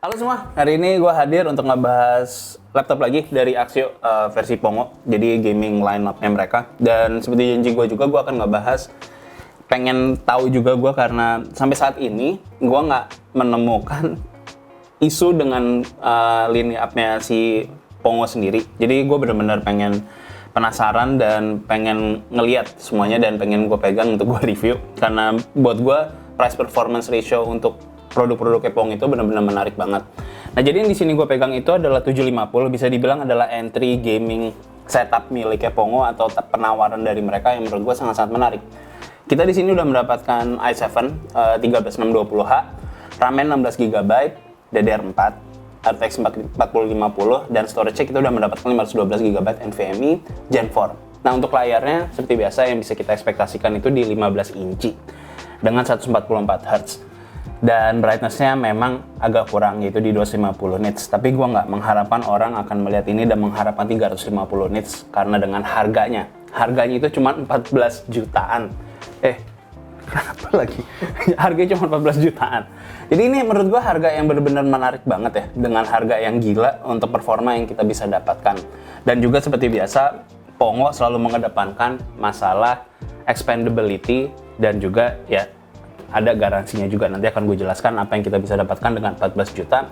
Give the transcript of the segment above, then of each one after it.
Halo semua, hari ini gue hadir untuk ngebahas laptop lagi dari Axio versi Pongo, jadi gaming line-up-nya mereka. Dan seperti janji gue juga, gue akan ngebahas, pengen tahu juga gue karena sampai saat ini gue nggak menemukan isu dengan line up-nya si Pongo sendiri. Jadi gue benar-benar pengen penasaran dan pengen ngeliat semuanya dan pengen gue pegang untuk gue review. Karena buat gue price performance ratio untuk produk-produk Pongo itu benar-benar menarik banget. Nah, jadi yang di sini gue pegang itu adalah 750, bisa dibilang adalah entry gaming setup milik Pongo atau penawaran dari mereka yang menurut gue sangat-sangat menarik. Kita di sini udah mendapatkan i7 13620H, RAM 16GB, DDR4, RTX 4050 dan storage-nya kita udah mendapatkan 512GB NVMe Gen 4. Nah, untuk layarnya seperti biasa yang bisa kita ekspektasikan itu di 15 inci dengan 144Hz. Dan brightness-nya memang agak kurang, yaitu di 250 nits. Tapi gue nggak mengharapkan orang akan melihat ini dan mengharapkan 350 nits karena dengan harganya. Harganya itu cuma 14 jutaan. Kenapa lagi? Harganya cuma 14 jutaan. Jadi ini menurut gue harga yang benar-benar menarik banget ya. Dengan harga yang gila untuk performa yang kita bisa dapatkan. Dan juga seperti biasa, Pongo selalu mengedepankan masalah expandability dan juga ya ada garansinya juga. Nanti akan gue jelaskan apa yang kita bisa dapatkan dengan 14 juta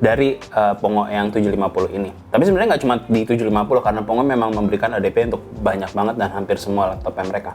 dari Pongo yang 750 ini. Tapi sebenarnya nggak cuma di 750 karena Pongo memang memberikan ADP untuk banyak banget dan hampir semua laptopnya mereka.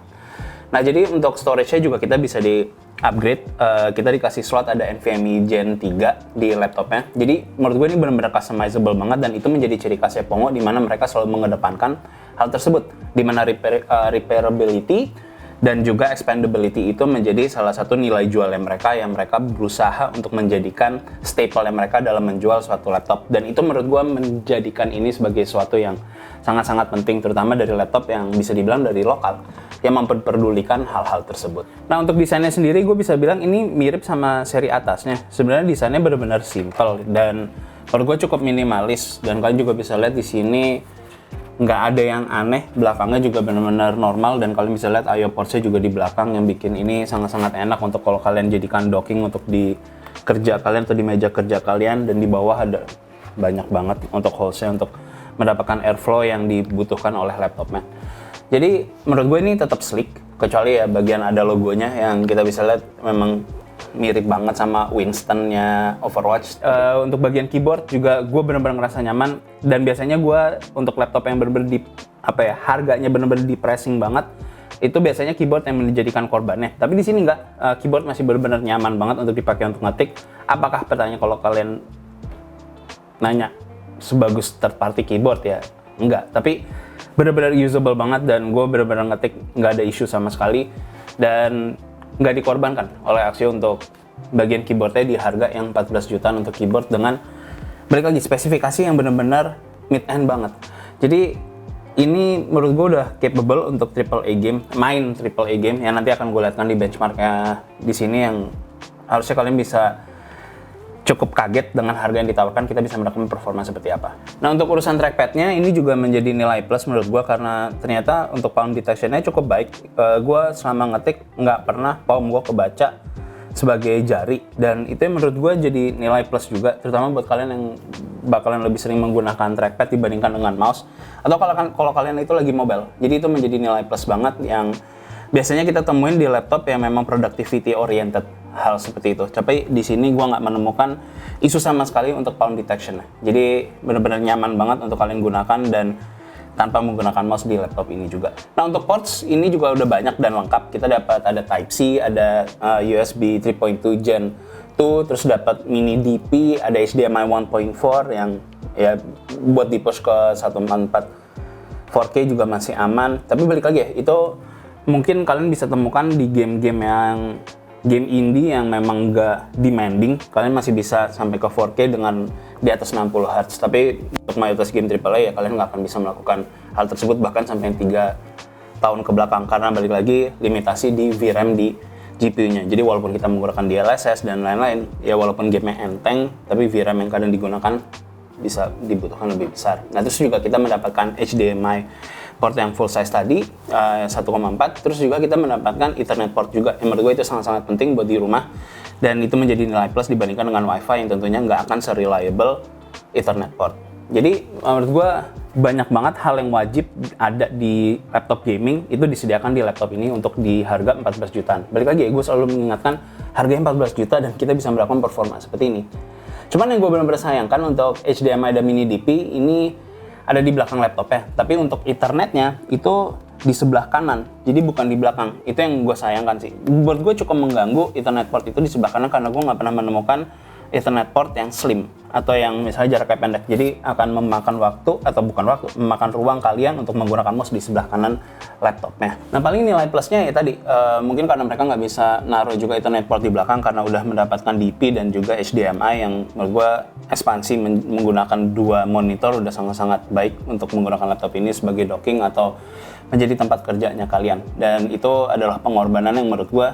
Nah, jadi untuk storage-nya juga kita bisa di-upgrade. Kita dikasih slot ada NVMe Gen 3 di laptopnya. Jadi menurut gue ini benar-benar customizable banget dan itu menjadi ciri khasnya Pongo di mana mereka selalu mengedepankan hal tersebut. Di mana repairability dan juga expandability itu menjadi salah satu nilai jualnya mereka yang mereka berusaha untuk menjadikan staple mereka dalam menjual suatu laptop. Dan itu menurut gue menjadikan ini sebagai suatu yang sangat-sangat penting, terutama dari laptop yang bisa dibilang dari lokal yang memperdulikan hal-hal tersebut. Nah, untuk desainnya sendiri gue bisa bilang ini mirip sama seri atasnya. Sebenarnya desainnya benar-benar simple dan menurut gue cukup minimalis, dan kalian juga bisa lihat di sini nggak ada yang aneh, belakangnya juga benar-benar normal, dan kalian bisa lihat I/O ports-nya juga di belakang yang bikin ini sangat-sangat enak untuk kalau kalian jadikan docking untuk di kerja kalian atau di meja kerja kalian. Dan di bawah ada banyak banget untuk holes-nya untuk mendapatkan airflow yang dibutuhkan oleh laptopnya. Jadi menurut gue ini tetap sleek, kecuali ya bagian ada logonya yang kita bisa lihat memang mirip banget sama Winston-nya Overwatch. Untuk bagian keyboard juga gue bener-bener ngerasa nyaman, dan biasanya gue untuk laptop yang bener-bener di harganya bener-bener di pricing banget, itu biasanya keyboard yang menjadikan korbannya. Tapi di sini enggak, keyboard masih bener-bener nyaman banget untuk dipakai untuk ngetik. Apakah pertanyaan kalau kalian nanya sebagus third party keyboard ya? Enggak, tapi bener-bener usable banget dan gue bener-bener ngetik nggak ada isu sama sekali dan nggak dikorbankan oleh Axio untuk bagian keyboardnya di harga yang 14 jutaan untuk keyboard dengan balik lagi spesifikasi yang benar-benar mid-end banget. Jadi ini menurut gue udah capable untuk AAA game, main AAA game yang nanti akan gue lihatkan di benchmarknya di sini yang harusnya kalian bisa cukup kaget dengan harga yang ditawarkan, kita bisa mendapatkan performa seperti apa. Nah, untuk urusan trackpad-nya ini juga menjadi nilai plus menurut gue karena ternyata untuk palm detection-nya cukup baik. Gue selama ngetik nggak pernah palm gue kebaca sebagai jari, dan itu yang menurut gue jadi nilai plus juga, terutama buat kalian yang bakalan lebih sering menggunakan trackpad dibandingkan dengan mouse, atau kalau kalian itu lagi mobile. Jadi itu menjadi nilai plus banget yang biasanya kita temuin di laptop yang memang productivity oriented, hal seperti itu. Tapi di sini gue nggak menemukan isu sama sekali untuk palm detection. Jadi benar-benar nyaman banget untuk kalian gunakan dan tanpa menggunakan mouse di laptop ini juga. Nah, untuk ports ini juga udah banyak dan lengkap. Kita dapat ada Type-C, ada USB 3.2 Gen 2, terus dapat mini DP, ada HDMI 1.4 yang ya buat di push ke 144 4K juga masih aman. Tapi balik lagi ya, itu mungkin kalian bisa temukan di game-game indie yang memang nggak demanding. Kalian masih bisa sampai ke 4K dengan di atas 60Hz. Tapi untuk mayoritas game AAA ya kalian nggak akan bisa melakukan hal tersebut bahkan sampai 3 tahun ke belakang karena balik lagi limitasi di VRAM di GPU-nya. Jadi walaupun kita menggunakan DLSS dan lain-lain, ya walaupun game-nya enteng, tapi VRAM yang kadang digunakan bisa dibutuhkan lebih besar. Nah, terus juga kita mendapatkan HDMI port yang full size tadi 1,4, terus juga kita mendapatkan Ethernet port juga yang menurut gue itu sangat-sangat penting buat di rumah dan itu menjadi nilai plus dibandingkan dengan WiFi yang tentunya nggak akan se-reliable Ethernet port. Jadi menurut gue banyak banget hal yang wajib ada di laptop gaming itu disediakan di laptop ini untuk di harga 14 jutaan. Balik lagi gue selalu mengingatkan harganya 14 juta dan kita bisa mendapatkan performa seperti ini. Cuman yang gue benar-benar sayangkan untuk HDMI dan mini DP ini ada di belakang laptopnya, tapi untuk Ethernetnya itu di sebelah kanan, jadi bukan di belakang. Itu yang gue sayangkan sih. Buat gue cukup mengganggu Ethernet port itu di sebelah kanan karena gue nggak pernah menemukan Ethernet port yang slim atau yang misalnya jaraknya pendek. Jadi akan memakan waktu atau bukan waktu, memakan ruang kalian untuk menggunakan mouse di sebelah kanan laptopnya. Nah paling nilai plusnya ya tadi, mungkin karena mereka nggak bisa naruh juga Ethernet port di belakang karena udah mendapatkan DP dan juga HDMI yang menurut gue ekspansi menggunakan dua monitor udah sangat-sangat baik untuk menggunakan laptop ini sebagai docking atau menjadi tempat kerjanya kalian. Dan itu adalah pengorbanan yang menurut gue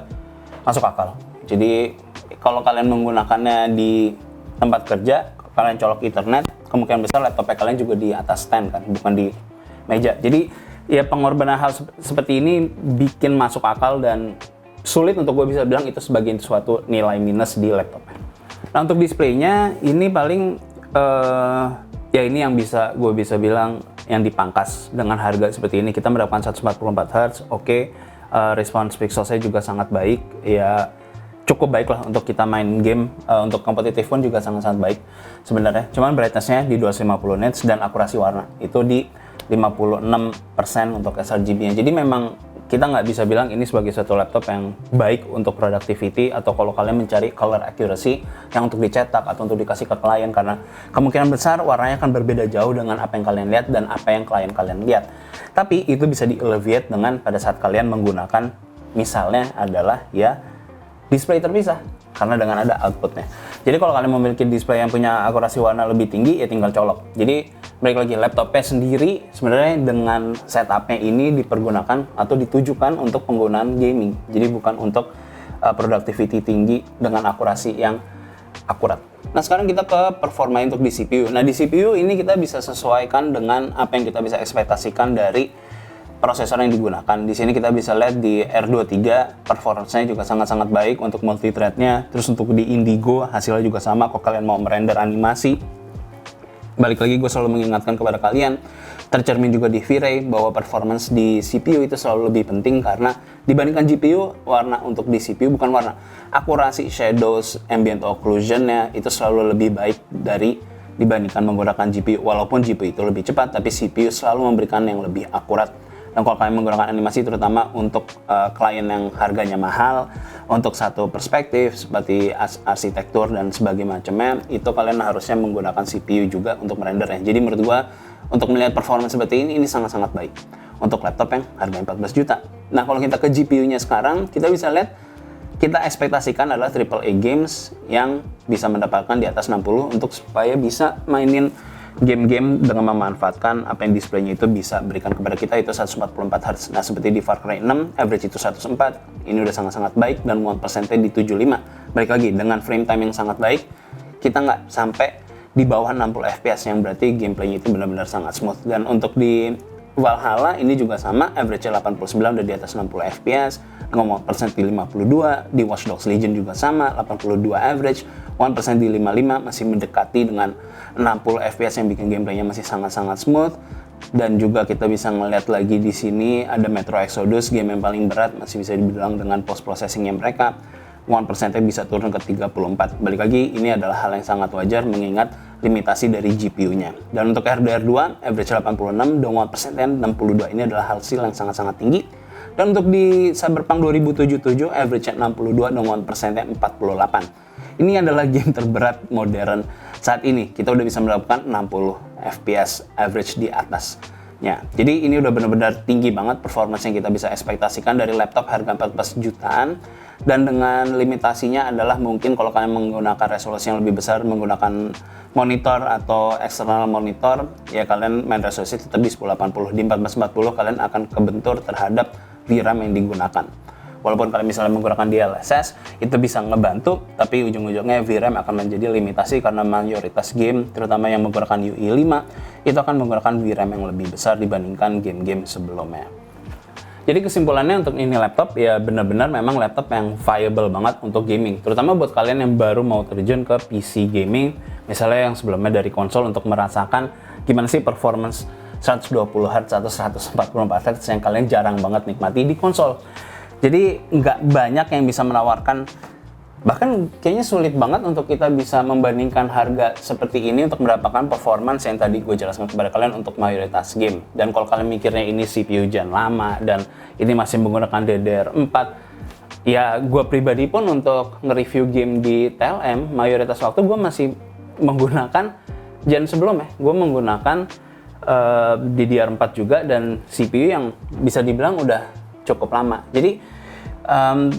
masuk akal. Jadi kalau kalian menggunakannya di tempat kerja, kalian colok Ethernet, kemungkinan besar laptopnya kalian juga di atas stand kan, bukan di meja. Jadi ya pengorbanan hal seperti ini bikin masuk akal dan sulit untuk gue bisa bilang itu sebagai suatu nilai minus di laptopnya. Nah untuk displaynya ini paling ya ini yang bisa gue bisa bilang yang dipangkas dengan harga seperti ini. Kita mendapatkan 144 Hz, oke. Response pixelsnya juga sangat baik, ya cukup baik lah untuk kita main game. Untuk kompetitif pun juga sangat-sangat baik sebenarnya. Cuman brightness-nya di 250 nits dan akurasi warna itu di 56% untuk sRGB-nya. Jadi memang kita nggak bisa bilang ini sebagai satu laptop yang baik untuk productivity atau kalau kalian mencari color accuracy yang untuk dicetak atau untuk dikasih ke klien, karena kemungkinan besar warnanya akan berbeda jauh dengan apa yang kalian lihat dan apa yang klien kalian lihat. Tapi itu bisa di-elevate dengan pada saat kalian menggunakan misalnya adalah ya display terpisah karena dengan ada outputnya. Jadi kalau kalian memiliki display yang punya akurasi warna lebih tinggi ya tinggal colok. Jadi balik lagi laptopnya sendiri sebenarnya dengan setupnya ini dipergunakan atau ditujukan untuk penggunaan gaming. Jadi bukan untuk productivity tinggi dengan akurasi yang akurat. Nah sekarang kita ke performa untuk di CPU. Nah di CPU ini kita bisa sesuaikan dengan apa yang kita bisa ekspektasikan dari prosesor yang digunakan. Di sini kita bisa lihat di R23 performance-nya juga sangat-sangat baik untuk multi-thread-nya. Terus untuk di Indigo hasilnya juga sama. Kalau kalian mau merender animasi, balik lagi gue selalu mengingatkan kepada kalian, tercermin juga di V-Ray bahwa performance di CPU itu selalu lebih penting karena dibandingkan GPU, warna untuk di CPU bukan warna, akurasi shadows, ambient occlusion-nya itu selalu lebih baik dibandingkan menggunakan GPU. Walaupun GPU itu lebih cepat, tapi CPU selalu memberikan yang lebih akurat. Dan kalau kalian menggunakan animasi terutama untuk klien yang harganya mahal, untuk satu perspektif seperti arsitektur dan sebagainya macamnya, itu kalian harusnya menggunakan CPU juga untuk merendernya. Jadi menurut gua untuk melihat performance seperti ini sangat-sangat baik untuk laptop yang harganya 14 juta. Nah kalau kita ke GPU-nya sekarang, kita bisa lihat kita ekspektasikan adalah AAA games yang bisa mendapatkan di atas 60 untuk supaya bisa mainin game-game dengan memanfaatkan apa yang displaynya itu bisa berikan kepada kita, itu 144 Hz. Nah seperti di Far Cry 6 average itu 104, ini udah sangat-sangat baik dan 1% di 75. Balik lagi dengan frame time yang sangat baik, kita nggak sampai di bawah 60 fps yang berarti gameplaynya itu benar-benar sangat smooth. Dan untuk di Valhalla ini juga sama, average-nya 89 udah di atas 60 fps, 1% di 52, di Watch Dogs Legion juga sama, 82 average, 1% di 55, masih mendekati dengan 60 fps yang bikin gameplaynya masih sangat-sangat smooth. Dan juga kita bisa ngeliat lagi di sini ada Metro Exodus, game yang paling berat, masih bisa dibilang dengan post processingnya mereka 1%-nya bisa turun ke 34. Balik lagi, ini adalah hal yang sangat wajar mengingat limitasi dari GPU-nya. Dan untuk RDR2, average 86, dan 1%-nya 62. Ini adalah hasil yang sangat-sangat tinggi. Dan untuk di Cyberpunk 2077, average-nya 62, dan 1%-nya 48. Ini adalah game terberat modern saat ini. Kita udah bisa melakukan 60 FPS average di atasnya. Jadi ini udah benar-benar tinggi banget performance yang kita bisa ekspektasikan dari laptop harga 14 jutaan. Dan dengan limitasinya adalah mungkin kalau kalian menggunakan resolusi yang lebih besar, menggunakan monitor atau external monitor, ya kalian main resolusi tetap di 1080. Di 1440 kalian akan kebentur terhadap VRAM yang digunakan. Walaupun kalian misalnya menggunakan DLSS, itu bisa ngebantu, tapi ujung-ujungnya VRAM akan menjadi limitasi karena mayoritas game, terutama yang menggunakan UE5, itu akan menggunakan VRAM yang lebih besar dibandingkan game-game sebelumnya. Jadi kesimpulannya untuk ini laptop ya benar-benar memang laptop yang viable banget untuk gaming. Terutama buat kalian yang baru mau terjun ke PC gaming, misalnya yang sebelumnya dari konsol untuk merasakan gimana sih performance 120 Hz atau 144 Hz yang kalian jarang banget nikmati di konsol. Jadi nggak banyak yang bisa menawarkan, bahkan kayaknya sulit banget untuk kita bisa membandingkan harga seperti ini untuk mendapatkan performance yang tadi gue jelaskan kepada kalian untuk mayoritas game. Dan kalau kalian mikirnya ini CPU gen lama dan ini masih menggunakan DDR4, ya gue pribadi pun untuk nge-review game di TLM, mayoritas waktu gue masih menggunakan gen sebelumnya. Gue menggunakan DDR4 juga dan CPU yang bisa dibilang udah cukup lama. Jadi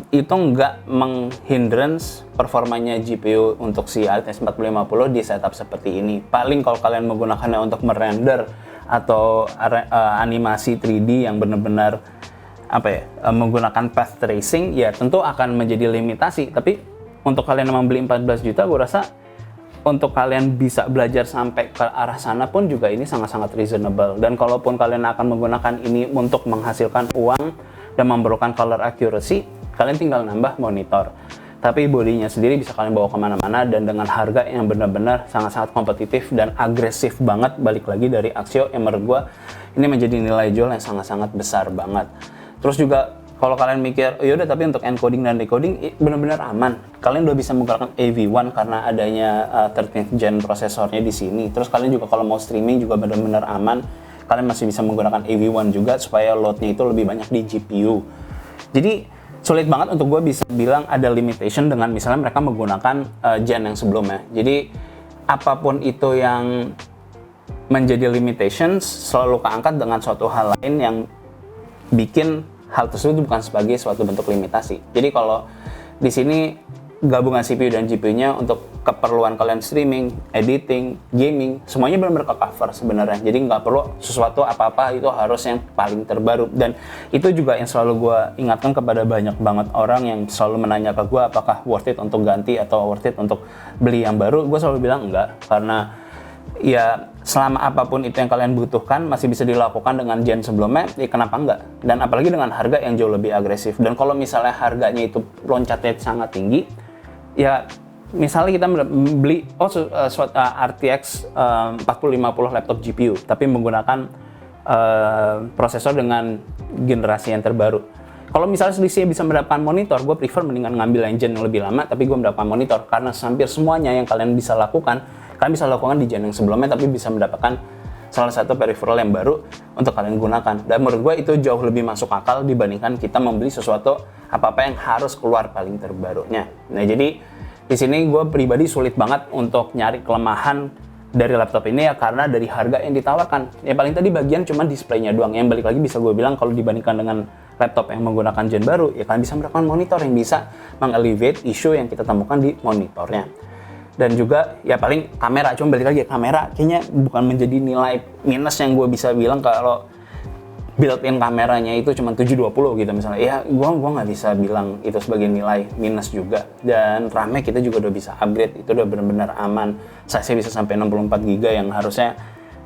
itu nggak menghindrance performanya GPU untuk si RTX 4050 di setup seperti ini. Paling kalau kalian menggunakannya untuk merender atau animasi 3D yang benar-benar menggunakan path tracing, ya tentu akan menjadi limitasi. Tapi untuk kalian yang membeli 14 juta, gue rasa untuk kalian bisa belajar sampai ke arah sana pun juga ini sangat-sangat reasonable. Dan kalaupun kalian akan menggunakan ini untuk menghasilkan uang dan memerlukan color accuracy, kalian tinggal nambah monitor. Tapi bodinya sendiri bisa kalian bawa kemana-mana dan dengan harga yang benar-benar sangat-sangat kompetitif dan agresif banget. Balik lagi dari Axio yang menurut gue ini menjadi nilai jual yang sangat-sangat besar banget. Terus juga kalau kalian mikir, yaudah tapi untuk encoding dan decoding benar-benar aman. Kalian udah bisa menggunakan AV1 karena adanya 13th gen prosesornya di sini. Terus kalian juga kalau mau streaming juga benar-benar aman. Kalian masih bisa menggunakan AV1 juga supaya loadnya itu lebih banyak di GPU. Jadi sulit banget untuk gue bisa bilang ada limitation dengan misalnya mereka menggunakan gen yang sebelumnya. Jadi apapun itu yang menjadi limitations selalu keangkat dengan suatu hal lain yang bikin hal tersebut bukan sebagai suatu bentuk limitasi. Jadi kalau di sini gabungan CPU dan GPU-nya untuk keperluan kalian streaming, editing, gaming, semuanya benar-benar ke-cover sebenarnya. Jadi nggak perlu sesuatu apa-apa itu harus yang paling terbaru. Dan itu juga yang selalu gue ingatkan kepada banyak banget orang yang selalu menanya ke gue apakah worth it untuk ganti atau worth it untuk beli yang baru. Gue selalu bilang enggak, karena ya selama apapun itu yang kalian butuhkan masih bisa dilakukan dengan gen sebelumnya, ya kenapa enggak? Dan apalagi dengan harga yang jauh lebih agresif. Dan kalau misalnya harganya itu loncatnya sangat tinggi, ya misalnya kita beli RTX 4050 laptop GPU tapi menggunakan prosesor dengan generasi yang terbaru. Kalau misalnya selisihnya bisa mendapatkan monitor, gue prefer mendingan ngambil engine yang lebih lama tapi gue mendapatkan monitor, karena hampir semuanya yang kalian bisa lakukan, kalian bisa lakukan di gen yang sebelumnya tapi bisa mendapatkan salah satu peripheral yang baru untuk kalian gunakan. Dan menurut gue itu jauh lebih masuk akal dibandingkan kita membeli sesuatu apa-apa yang harus keluar paling terbarunya. Nah jadi di sini gue pribadi sulit banget untuk nyari kelemahan dari laptop ini ya karena dari harga yang ditawarkan. Ya paling tadi bagian cuma displaynya doang. Yang balik lagi bisa gue bilang kalau dibandingkan dengan laptop yang menggunakan gen baru, ya kalian bisa mendapatkan monitor yang bisa mengelevate isu yang kita temukan di monitornya. Dan juga ya paling kamera, cuma balik lagi kamera kayaknya bukan menjadi nilai minus yang gue bisa bilang kalau built-in kameranya itu cuma 720 gitu misalnya. Ya gua nggak bisa bilang itu sebagai nilai minus juga. Dan RAM-nya kita juga udah bisa upgrade, itu udah benar-benar aman. Size-nya bisa sampai 64 GB yang harusnya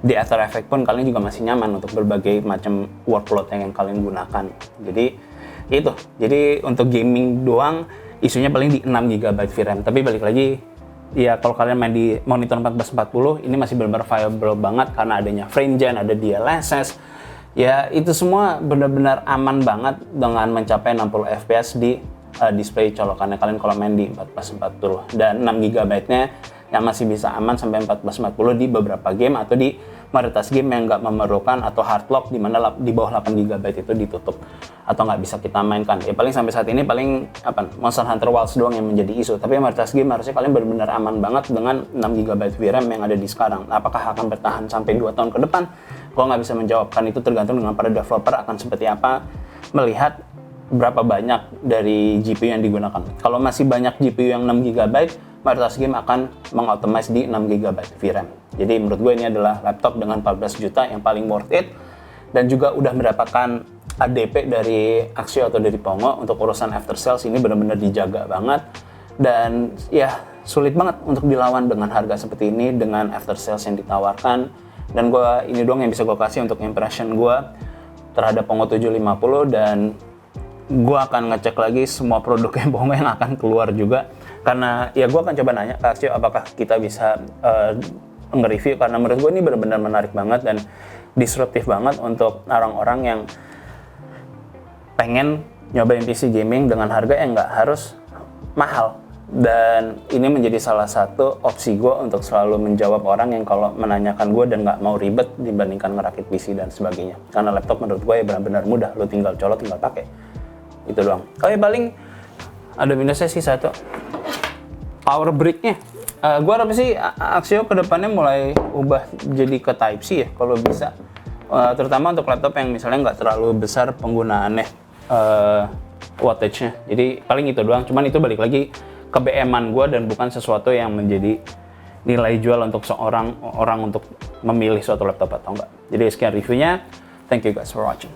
di After Effects pun kalian juga masih nyaman untuk berbagai macam workload yang kalian gunakan. Jadi itu. Jadi untuk gaming doang isunya paling di 6 GB VRAM. Tapi balik lagi ya kalau kalian main di monitor 1440 ini masih benar-benar viable banget karena adanya frame gen, ada DLSS. Ya itu semua benar-benar aman banget dengan mencapai 60 fps di display colokannya kalian kalau main di 1440, dan 6 GB-nya yang masih bisa aman sampai 1440 di beberapa game atau di mayoritas game yang nggak memerlukan atau hard lock di mana di bawah 8 GB itu ditutup atau nggak bisa kita mainkan. Ya paling sampai saat ini paling Monster Hunter Wilds doang yang menjadi isu, tapi mayoritas game harusnya kalian benar-benar aman banget dengan 6 GB VRAM yang ada di sekarang. Apakah akan bertahan sampai 2 tahun ke depan? Gua nggak bisa menjawabkan, itu tergantung dengan para developer akan seperti apa melihat berapa banyak dari GPU yang digunakan. Kalau masih banyak GPU yang 6 GB, mayoritas game akan mengoptimize di 6 GB VRAM. Jadi menurut gue ini adalah laptop dengan 14 juta yang paling worth it, dan juga udah mendapatkan ADP dari Axio atau dari Pongo untuk urusan after sales ini benar-benar dijaga banget, dan ya sulit banget untuk dilawan dengan harga seperti ini dengan after sales yang ditawarkan. Dan gue ini doang yang bisa gue kasih untuk impression gue terhadap Pongo 750, dan gue akan ngecek lagi semua produknya Pongo yang akan keluar juga, karena ya gue akan coba nanya ke Aksio apakah kita bisa nge-review, karena menurut gue ini benar-benar menarik banget dan disruptif banget untuk orang-orang yang pengen nyobain PC gaming dengan harga yang nggak harus mahal. Dan ini menjadi salah satu opsi gue untuk selalu menjawab orang yang kalau menanyakan gue dan nggak mau ribet dibandingkan ngerakit PC dan sebagainya. Karena laptop menurut gue ya benar-benar mudah, lo tinggal colok, tinggal pakai. Itu doang. Oh ya, paling ada minusnya sih satu, power brick-nya. Gue harap sih Aksio kedepannya mulai ubah jadi ke Type C ya kalau bisa. Terutama untuk laptop yang misalnya nggak terlalu besar penggunaannya, wattage-nya. Jadi paling itu doang. Cuman itu balik lagi ke BM-an gue dan bukan sesuatu yang menjadi nilai jual untuk seorang orang untuk memilih suatu laptop atau enggak. Jadi sekian reviewnya. Thank you guys for watching.